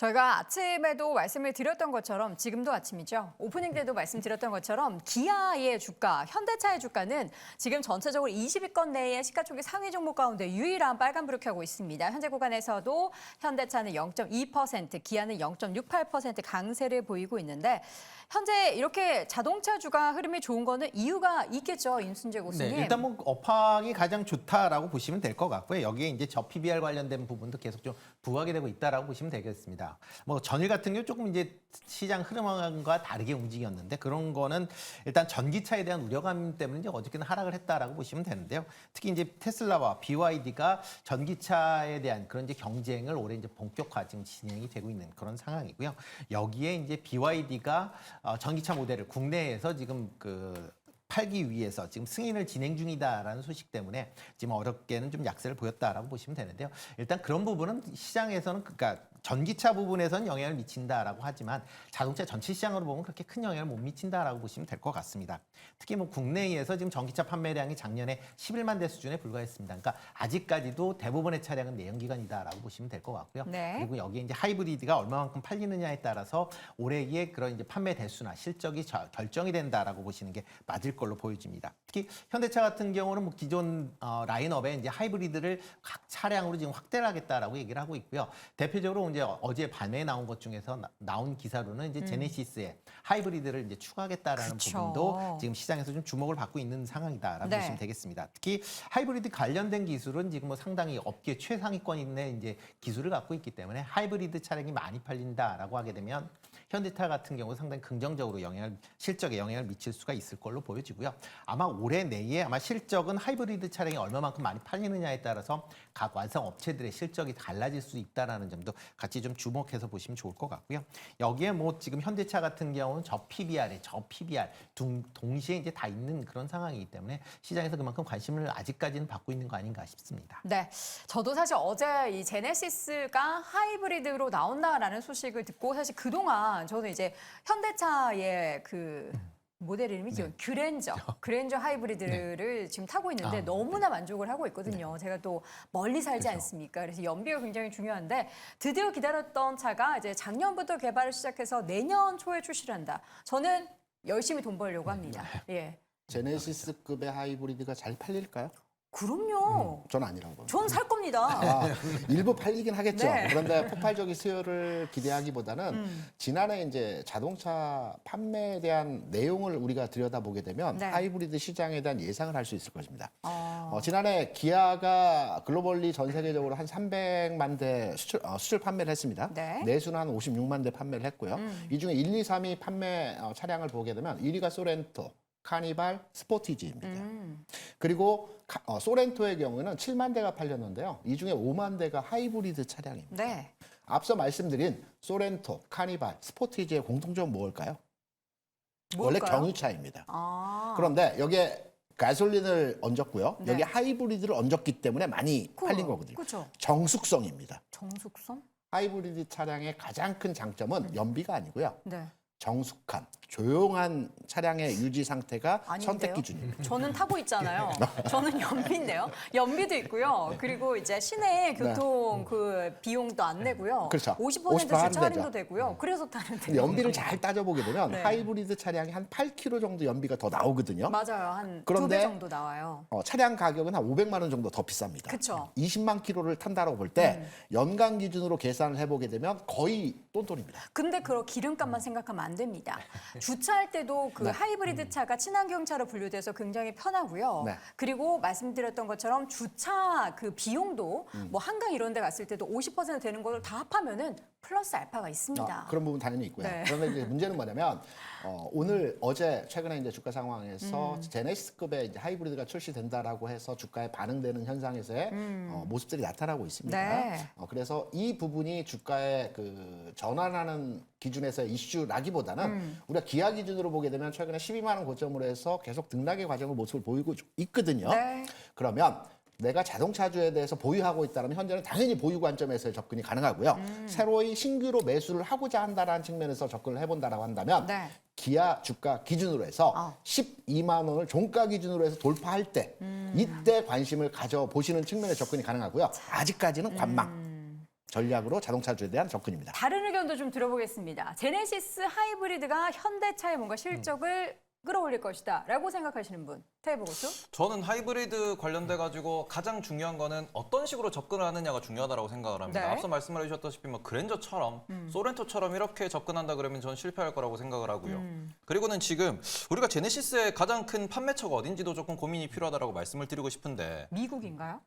저희가 아침에도 말씀을 드렸던 것처럼 지금도 아침이죠. 오프닝 때도 말씀드렸던 것처럼 기아의 주가, 현대차의 주가는 지금 전체적으로 20위권 내에 시가총액 상위 종목 가운데 유일한 빨간불을 켜고 있습니다. 현재 구간에서도 현대차는 0.2%, 기아는 0.68% 강세를 보이고 있는데 현재 이렇게 자동차 주가 흐름이 좋은 거는 이유가 있겠죠, 임순재 고수님. 네, 일단 뭐 업황이 가장 좋다라고 보시면 될 것 같고요. 여기에 이제 저 PBR 관련된 부분도 계속 좀 부각이 되고 있다라고 보시면 되겠습니다. 뭐 전일 같은 경우 조금 이제 시장 흐름과 다르게 움직였는데 그런 거는 일단 전기차에 대한 우려감 때문에 이제 어저께는 하락을 했다라고 보시면 되는데요. 특히 이제 테슬라와 BYD가 전기차에 대한 그런 이제 경쟁을 올해 이제 본격화 지금 진행이 되고 있는 그런 상황이고요. 여기에 이제 BYD가 전기차 모델을 국내에서 지금 팔기 위해서 지금 승인을 진행 중이다라는 소식 때문에 지금 어렵게는 좀 약세를 보였다라고 보시면 되는데요. 일단 그런 부분은 시장에서는 그러니까 전기차 부분에서는 영향을 미친다라고 하지만 자동차 전체 시장으로 보면 그렇게 큰 영향을 못 미친다라고 보시면 될 것 같습니다. 특히 뭐 국내에서 지금 전기차 판매량이 작년에 11만 대 수준에 불과했습니다. 그러니까 아직까지도 대부분의 차량은 내연기관이다라고 보시면 될 것 같고요. 네. 그리고 여기에 이제 하이브리드가 얼마만큼 팔리느냐에 따라서 올해의 그런 이제 판매 대수나 실적이 결정이 된다라고 보시는 게 맞을 걸로 보여집니다. 특히 현대차 같은 경우는 뭐 기존 라인업에 이제 하이브리드를 각 차량으로 지금 확대를 하겠다라고 얘기를 하고 있고요. 대표적으로 이제 어제 밤에 나온 것 중에서 나온 기사로는 이제 제네시스에 하이브리드를 이제 추가하겠다라는 그쵸. 부분도 지금 시장에서 좀 주목을 받고 있는 상황이다라고 네. 보시면 되겠습니다. 특히 하이브리드 관련된 기술은 지금 뭐 상당히 업계 최상위권인의 이제 기술을 갖고 있기 때문에 하이브리드 차량이 많이 팔린다라고 하게 되면 현대차 같은 경우 상당히 긍정적으로 실적에 영향을 미칠 수가 있을 걸로 보여지고요. 아마 올해 내에 아마 실적은 하이브리드 차량이 얼마만큼 많이 팔리느냐에 따라서 각 완성 업체들의 실적이 달라질 수 있다라는 점도 같이 좀 주목해서 보시면 좋을 것 같고요. 여기에 뭐 지금 현대차 같은 경우는 저 PBR 동시에 이제 다 있는 그런 상황이기 때문에 시장에서 그만큼 관심을 아직까지는 받고 있는 거 아닌가 싶습니다. 네, 저도 사실 어제 이 제네시스가 하이브리드로 나온다라는 소식을 듣고 사실 그동안 저는 이제 현대차의 모델 이름이죠. 그랜저 하이브리드를 지금 타고 있는데 너무나 만족을 하고 있거든요. 제가 또 멀리 살지 않습니까? 그래서 연비가 굉장히 중요한데 드디어 기다렸던 차가 이제 작년부터 개발을 시작해서 내년 초에 출시를 한다. 저는 열심히 돈 벌려고 합니다. 예. 제네시스급의 하이브리드가 잘 팔릴까요? 그럼요. 전 아니라고 봅니다. 전 살 겁니다. 일부 팔리긴 하겠죠. 네. 그런데 폭발적인 수요를 기대하기보다는 지난해 이제 자동차 판매에 대한 내용을 우리가 들여다보게 되면 네. 하이브리드 시장에 대한 예상을 할 수 있을 것입니다. 지난해 기아가 글로벌리 전 세계적으로 한 300만 대 수출 판매를 했습니다. 네. 내수는 한 56만 대 판매를 했고요. 이 중에 1, 2, 3위 판매 차량을 보게 되면 1위가 소렌토, 카니발, 스포티지입니다. 그리고 소렌토의 경우에는 7만 대가 팔렸는데요. 이 중에 5만 대가 하이브리드 차량입니다. 네. 앞서 말씀드린 소렌토, 카니발, 스포티지의 공통점은 무엇일까요? 원래 뭘까요? 경유차입니다. 아. 그런데 여기에 가솔린을 얹었고요. 네. 여기 하이브리드를 얹었기 때문에 많이 팔린 거거든요. 그렇죠. 정숙성입니다. 정숙성? 하이브리드 차량의 가장 큰 장점은 연비가 아니고요. 네. 정숙한, 조용한 차량의 유지 상태가 아닌데요? 선택 기준입니다. 저는 타고 있잖아요. 저는 연비인데요. 연비도 있고요. 그리고 이제 시내 교통 비용도 안 내고요. 그렇죠. 50% 50% 주차 할인도 할인되죠. 되고요. 그래서 타는데. 근데 연비를 잘 따져보게 되면 네. 하이브리드 차량이 한 8km 정도 연비가 더 나오거든요. 맞아요. 한 그런데 2배 정도 나와요. 차량 가격은 한 500만 원 정도 더 비쌉니다. 그쵸. 20만 킬로를 탄다고 볼 때 연간 기준으로 계산을 해보게 되면 거의 똔똔입니다. 근데 그 기름값만 생각하면 안 됩니다. 주차할 때도 그 하이브리드 차가 친환경차로 분류돼서 굉장히 편하고요. 네. 그리고 말씀드렸던 것처럼 주차 그 비용도 뭐 한강 이런 데 갔을 때도 50% 되는 거를 다 합하면은 플러스 알파가 있습니다. 그런 부분 당연히 있고요. 네. 그런데 이제 문제는 뭐냐면 어제 최근에 이제 주가 상황에서 제네시스급의 이제 하이브리드가 출시된다라고 해서 주가에 반응되는 현상에서의 모습들이 나타나고 있습니다. 네. 그래서 이 부분이 주가에 전환하는 기준에서의 이슈라기보다는 우리가 기아 기준으로 보게 되면 최근에 12만 원 고점으로 해서 계속 등락의 과정을 모습을 보이고 있거든요. 네. 그러면 내가 자동차주에 대해서 보유하고 있다면 현재는 당연히 보유 관점에서의 접근이 가능하고요. 새로이 신규로 매수를 하고자 한다는 측면에서 접근을 해본다라고 한다면 네. 기아 주가 기준으로 해서 12만 원을 종가 기준으로 해서 돌파할 때 이때 관심을 가져보시는 측면의 접근이 가능하고요. 아직까지는 관망. 전략으로 자동차주에 대한 접근입니다. 다른 의견도 좀 들어보겠습니다. 제네시스 하이브리드가 현대차의 뭔가 실적을 끌어올릴 것이다 라고 생각하시는 분. 태보고수? 저는 하이브리드 관련돼 가지고 가장 중요한 거는 어떤 식으로 접근을 하느냐가 중요하다고 생각을 합니다. 네. 앞서 말씀해 주셨다시피 뭐 그랜저처럼 소렌토처럼 이렇게 접근한다 그러면 저는 실패할 거라고 생각을 하고요. 그리고는 지금 우리가 제네시스의 가장 큰 판매처가 어딘지도 조금 고민이 필요하다고 말씀을 드리고 싶은데 미국인가요?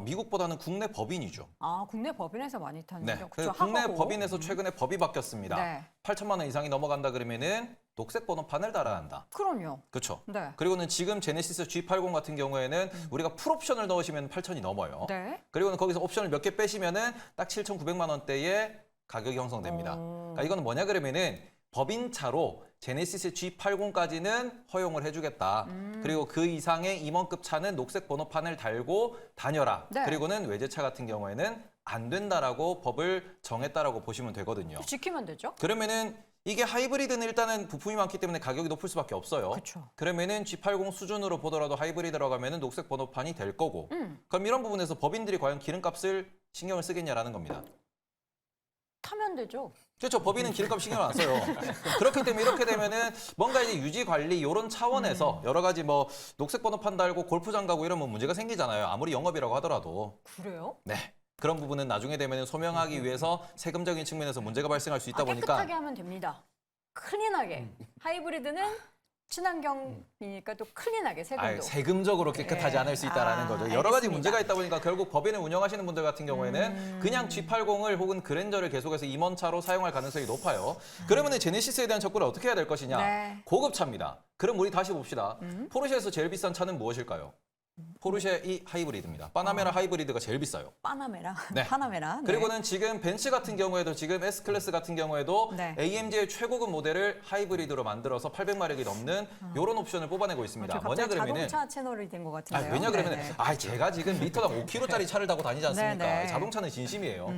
미국보다는 국내 법인이죠. 아, 국내 법인에서 많이 타는 네. 거죠. 그래서 국내 법인에서 최근에 법이 바뀌었습니다. 네. 8천만 원 이상이 넘어간다 그러면은 녹색 번호판을 달아야 한다. 그럼요. 그렇죠. 네. 그리고는 지금 제네시스 G80 같은 경우에는 우리가 풀옵션을 넣으시면 8천이 넘어요. 네. 그리고는 거기서 옵션을 몇 개 빼시면은 딱 7,900만 원대의 가격이 형성됩니다. 그러니까 이거는 뭐냐 그러면은 법인차로 제네시스 G80까지는 허용을 해주겠다. 그리고 그 이상의 임원급 차는 녹색 번호판을 달고 다녀라. 네. 그리고는 외제차 같은 경우에는 안 된다라고 법을 정했다라고 보시면 되거든요. 지키면 되죠. 그러면은 이게 하이브리드는 일단은 부품이 많기 때문에 가격이 높을 수밖에 없어요. 그렇죠. 그러면은 G80 수준으로 보더라도 하이브리드라고 하면은 녹색 번호판이 될 거고. 그럼 이런 부분에서 법인들이 과연 기름값을 신경을 쓰겠냐라는 겁니다. 타면 되죠. 그렇죠. 법인은 기름값 신경을 안 써요. 그렇기 때문에 이렇게 되면은 뭔가 이제 유지 관리 이런 차원에서 여러 가지 뭐 녹색 번호판 달고 골프장 가고 이러면 문제가 생기잖아요. 아무리 영업이라고 하더라도. 그래요? 네. 그런 부분은 나중에 되면은 소명하기 위해서 세금적인 측면에서 문제가 발생할 수 있다 보니까 깨끗하게 하면 됩니다. 클린하게. 하이브리드는 친환경이니까 또 클린하게 세금도. 세금적으로 깨끗하지 네. 않을 수 있다라는 거죠. 여러 가지 알겠습니다. 문제가 있다 보니까 결국 법인을 운영하시는 분들 같은 경우에는 그냥 G80을 혹은 그랜저를 계속해서 임원차로 사용할 가능성이 높아요. 그러면 제네시스에 대한 접근을 어떻게 해야 될 것이냐? 네. 고급차입니다. 그럼 우리 다시 봅시다. 포르쉐에서 제일 비싼 차는 무엇일까요? 포르쉐 이 하이브리드입니다. 파나메라 하이브리드가 제일 비싸요. 파나메라. 네. 파나메라. 네. 그리고는 지금 벤츠 같은 경우에도 지금 S클래스 같은 경우에도 네. AMG의 최고급 모델을 하이브리드로 만들어서 800마력이 넘는 이런 옵션을 뽑아내고 있습니다. 뭐냐 갑자기 그러면은 자동차 채널이 된 것 같은데요. 왜냐 그러면 네네. 제가 지금 리터당 5kg짜리 차를 타고 다니지 않습니까? 네네. 자동차는 진심이에요.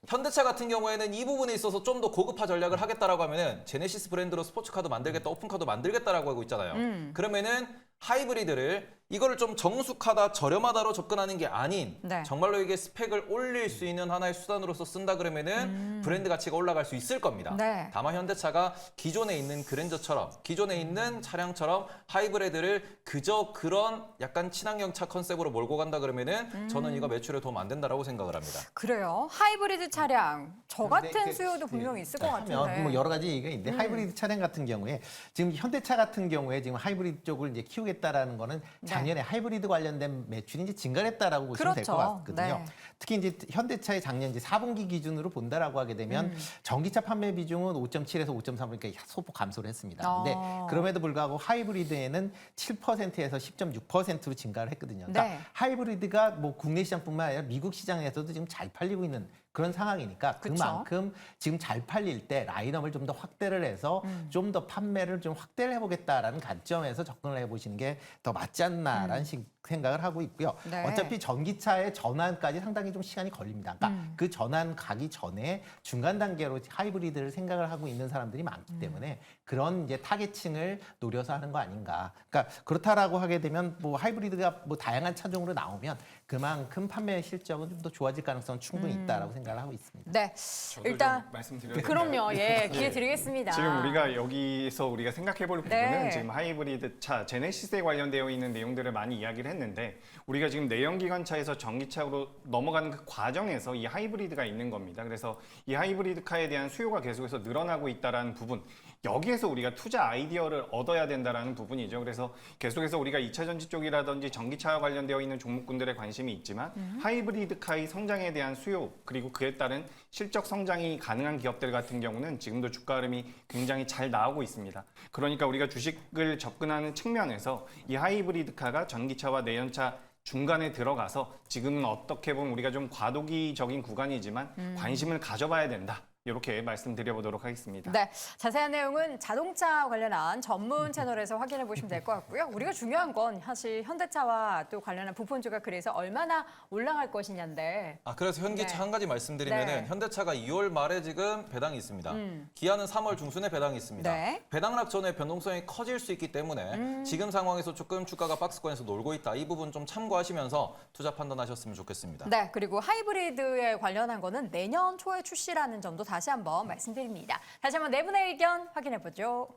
현대차 같은 경우에는 이 부분에 있어서 좀 더 고급화 전략을 하겠다라고 하면은 제네시스 브랜드로 스포츠카도 만들겠다, 오픈카도 만들겠다라고 하고 있잖아요. 그러면은 하이브리드를 이거를 좀 정숙하다, 저렴하다로 접근하는 게 아닌 네. 정말로 이게 스펙을 올릴 수 있는 하나의 수단으로서 쓴다 그러면은 브랜드 가치가 올라갈 수 있을 겁니다. 네. 다만 현대차가 기존에 있는 그랜저처럼 기존에 있는 차량처럼 하이브리드를 그저 그런 약간 친환경차 컨셉으로 몰고 간다 그러면은 저는 이거 매출에 도움 안 된다라고 생각을 합니다. 그래요. 하이브리드 차량 저 근데 같은 그- 수요도 분명히 있을 것 하면 같은데. 뭐 여러 가지 얘기가 있는데 하이브리드 차량 같은 경우에 지금 현대차 같은 경우에 지금 하이브리드 쪽을 이제 키우겠다라는 거는 작년에 하이브리드 관련된 매출이 이제 증가했다라고 보시면 될 것 그렇죠. 같거든요. 네. 특히 이제 현대차의 작년 이제 4분기 기준으로 본다라고 하게 되면 전기차 판매 비중은 5.7에서 5.3 그러니까 소폭 감소를 했습니다. 근데 그럼에도 불구하고 하이브리드에는 7%에서 10.6%로 증가를 했거든요. 그러니까 네. 하이브리드가 뭐 국내 시장뿐만 아니라 미국 시장에서도 지금 잘 팔리고 있는 그런 상황이니까 그쵸. 그만큼 지금 잘 팔릴 때 라인업을 좀 더 확대를 해서 좀 더 판매를 좀 확대를 해보겠다라는 관점에서 접근을 해보시는 게 더 맞지 않나라는 생각을 하고 있고요. 네. 어차피 전기차의 전환까지 상당히 좀 시간이 걸립니다. 그러니까 그 전환 가기 전에 중간 단계로 하이브리드를 생각을 하고 있는 사람들이 많기 때문에 그런 이제 타겟층을 노려서 하는 거 아닌가. 그러니까 그렇다라고 하게 되면 뭐 하이브리드가 뭐 다양한 차종으로 나오면 그만큼 판매 실적은 좀 더 좋아질 가능성은 충분히 있다라고 생각을 하고 있습니다. 네. 저도 일단 좀 말씀드려도 그럼요. 될까요? 예, 기회 드리겠습니다. 지금 우리가 여기서 우리가 생각해볼 네. 부분은 지금 하이브리드 차 제네시스에 관련되어 있는 내용들을 많이 이야기를 했는데 우리가 지금 내연기관차에서 전기차로 넘어가는 그 과정에서 이 하이브리드가 있는 겁니다. 그래서 이 하이브리드 카에 대한 수요가 계속해서 늘어나고 있다는 부분 여기에서 우리가 투자 아이디어를 얻어야 된다는 부분이죠. 그래서 계속해서 우리가 2차 전지 쪽이라든지 전기차와 관련되어 있는 종목군들의 관심이 있지만 하이브리드 카의 성장에 대한 수요 그리고 그에 따른 실적 성장이 가능한 기업들 같은 경우는 지금도 주가 흐름이 굉장히 잘 나오고 있습니다. 그러니까 우리가 주식을 접근하는 측면에서 이 하이브리드 카가 전기차와 내연차 중간에 들어가서 지금은 어떻게 보면 우리가 좀 과도기적인 구간이지만 관심을 가져봐야 된다. 이렇게 말씀드려보도록 하겠습니다. 네, 자세한 내용은 자동차 관련한 전문 채널에서 확인해 보시면 될 것 같고요. 우리가 중요한 건 사실 현대차와 또 관련한 부품주가 그래서 얼마나 올라갈 것이냐인데. 그래서 현기차 네. 한 가지 말씀드리면은 네. 현대차가 2월 말에 지금 배당이 있습니다. 기아는 3월 중순에 배당이 있습니다. 네. 배당락 전에 변동성이 커질 수 있기 때문에 지금 상황에서 조금 주가가 박스권에서 놀고 있다. 이 부분 좀 참고하시면서 투자 판단하셨으면 좋겠습니다. 네, 그리고 하이브리드에 관련한 거는 내년 초에 출시라는 점도 다시 한번 말씀드립니다. 다시 한번 네 분의 의견 확인해 보죠.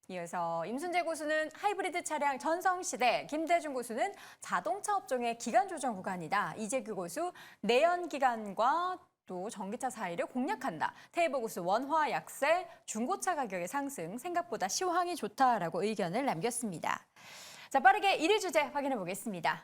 이어서 임순재 고수는 하이브리드 차량 전성시대, 김대중 고수는 자동차 업종의 기간 조정 구간이다. 이재규 고수 내연 기간과 또 전기차 사이를 공략한다. 테이버 고수 원화 약세, 중고차 가격의 상승, 생각보다 시황이 좋다라고 의견을 남겼습니다. 자, 빠르게 1위 주제 확인해 보겠습니다.